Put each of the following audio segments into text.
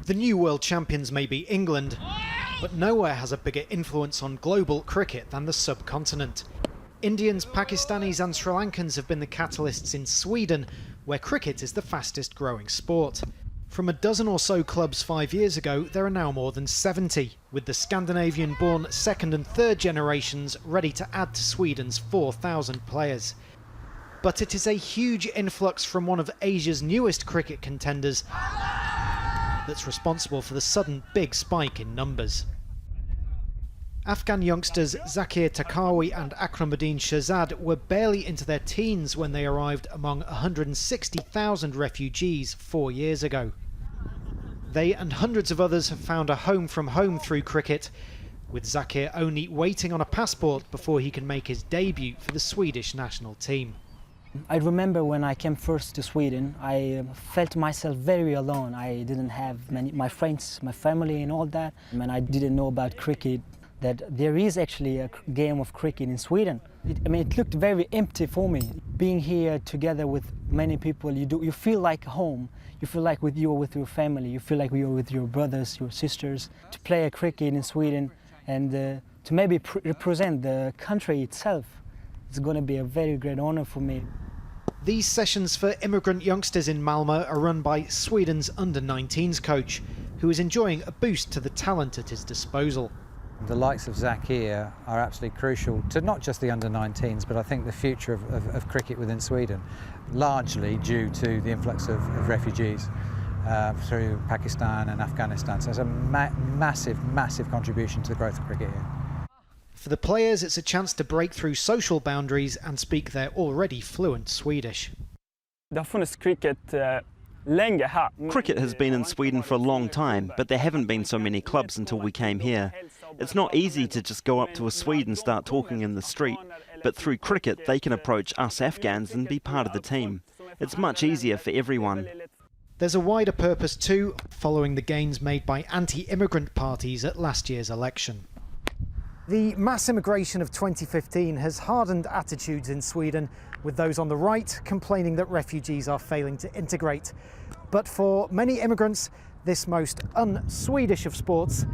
The new world champions may be England, but nowhere has a bigger influence on global cricket than the subcontinent. Indians, Pakistanis and Sri Lankans have been the catalysts in Sweden, where cricket is the fastest growing sport. From a dozen or so clubs 5 years ago, there are now more than 70, with the Scandinavian-born second and third generations ready to add to Sweden's 4,000 players. But it is a huge influx from one of Asia's newest cricket contenders that's responsible for the sudden big spike in numbers. Afghan youngsters ZAKER TAQAWI and AKRAMUDDIN SHIRZAD were barely into their teens when they arrived among 160,000 refugees 4 years ago. They and hundreds of others have found a home from home through cricket, with ZAKER only waiting on a passport before he can make his debut for the Swedish national team. I remember when I came first to Sweden, I felt myself very alone. I didn't have my friends, my family and all that, and I didn't know about cricket, that there is actually a game of cricket in Sweden. It looked very empty for me. Being here together with many people, you feel like home. You feel like you're with your family. You feel like you're with your brothers, your sisters. To play a cricket in Sweden and to maybe represent the country itself, it's going to be a very great honor for me. These sessions for immigrant youngsters in Malmo are run by Sweden's under-19s coach, who is enjoying a boost to the talent at his disposal. The likes of ZAKER are absolutely crucial to not just the under-19s, but I think the future of cricket within Sweden, largely due to the influx of refugees through Pakistan and Afghanistan. So it's a massive, massive contribution to the growth of cricket here. For the players, it's a chance to break through social boundaries and speak their already fluent Swedish. Cricket has been in Sweden for a long time, but there haven't been so many clubs until we came here. It's not easy to just go up to a Swede and start talking in the street, but through cricket they can approach us Afghans and be part of the team. It's much easier for everyone. There's a wider purpose too, following the gains made by anti-immigrant parties at last year's election. The mass immigration of 2015 has hardened attitudes in Sweden, with those on the right complaining that refugees are failing to integrate. But for many immigrants, this most un-Swedish of sports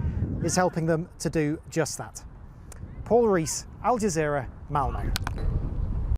is helping them to do just that. Rhys, Al Jazeera, Malmo.